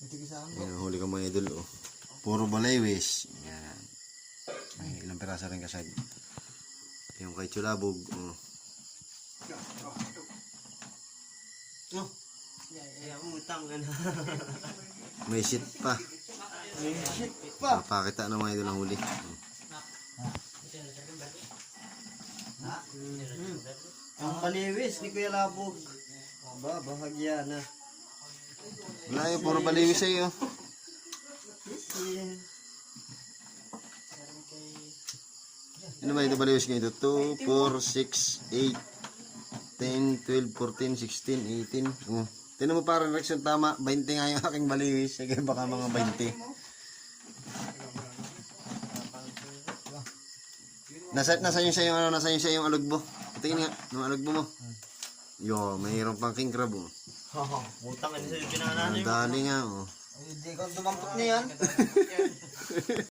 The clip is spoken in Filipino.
Yan, huli ka mga idol, oh. Puro balaywis. Yan. Ay, ilang piraso rin kasag. Yung kay Chulabog, oh. Oh. Ay, umutang ka na. May shit pa. May shit pa. Papakita ng mga idol ang huli. Ang baliwis ni Kuya Labog. Aba, bahagya na. Wala yun, puro balaywis sa'yo. Ano ba ito balaywis ngayon ito? 2, 4, 6, 8, 10, 12, 14, 16, 18. Oh. Tinan mo parang reaction tama. 20 nga yung aking balaywis. Sige, baka mga 20. Nasa yung sa yung ano, nasa yung sa yung alugbo. Tingin nga, ng alugbo mo. Yo, mayroon pang king crab, oh. Haha, butang ka sa yung pinanganan. Dali nga, oh. Hindi ko dumampot na yan.